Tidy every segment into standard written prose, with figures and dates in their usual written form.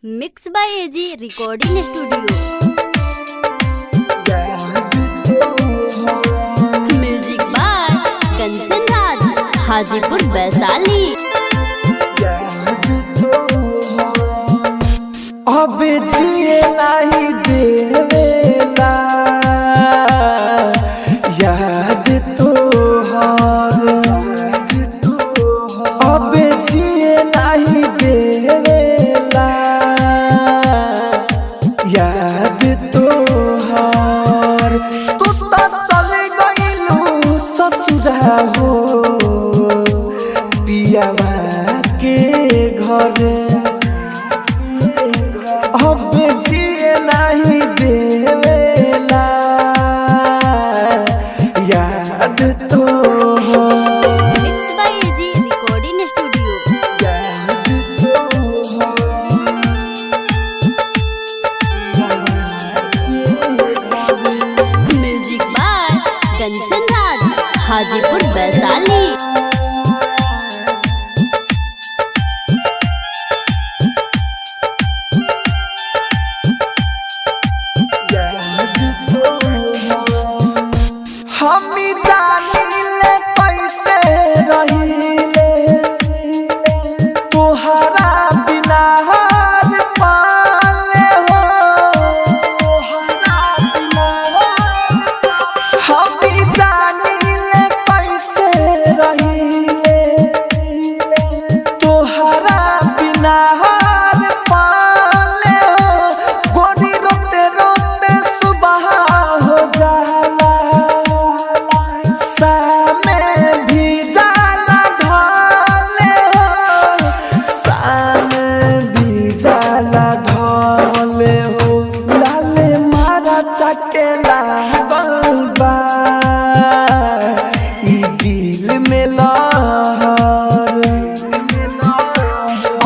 Mix by AG recording studio. Music by Kanchan Raj Hajipur Vaishali. अब जिए नहीं देवेला याद तोहर, अब जिए नहीं देवेला याद तोहर। तू तो चले गइलू ससुरा हो पियावा के घर, अब जिए नहीं देवेला याद तोहर। Mix by AG recording studio. याद तोहर म्यूजिक बाय कंचन राज हाजीपुर वैशाली। हम जानिले कैसे रहिले तोहरा बिना हार पाले हो, तोहरा बिना हम जानिले कैसे रहिले तोहरा बिना हार पाले हो। गोरी रोते रोते सुबह हो जाला, सामे भी जाला ढले हो, सामे भी जाला ढले हो। लाले मारा चकेला बा ई दिल में लहर,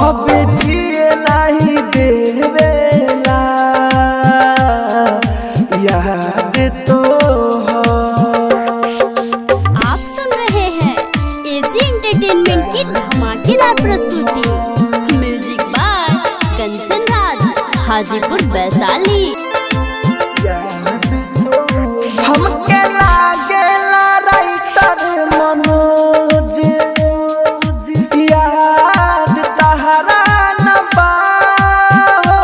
अब जिए नहीं देवेला याद तोहर। आप सुन रहे हैं एजी एंटरटेनमेंट की धमाकेदार प्रस्तुति। Music by Kanchan Raj Hajipur Vaishali. हमके लागेला राइटर मनोज याद तहरा न बा हो,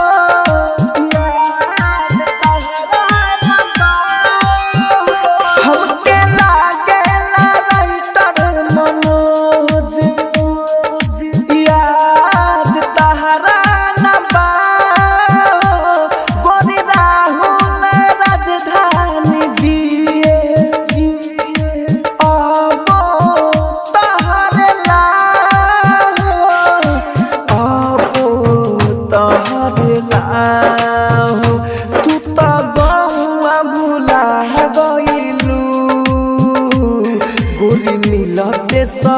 याद तहरा न बा हो। हमके लागेला राइटर मनोज याद तहरा न बा हो। गोरी राहुल राजधानी जिए अब तहरे ला हो, अब तहरे ला हो। तू तो गौआ भुला गइलू गोरी मिलते सा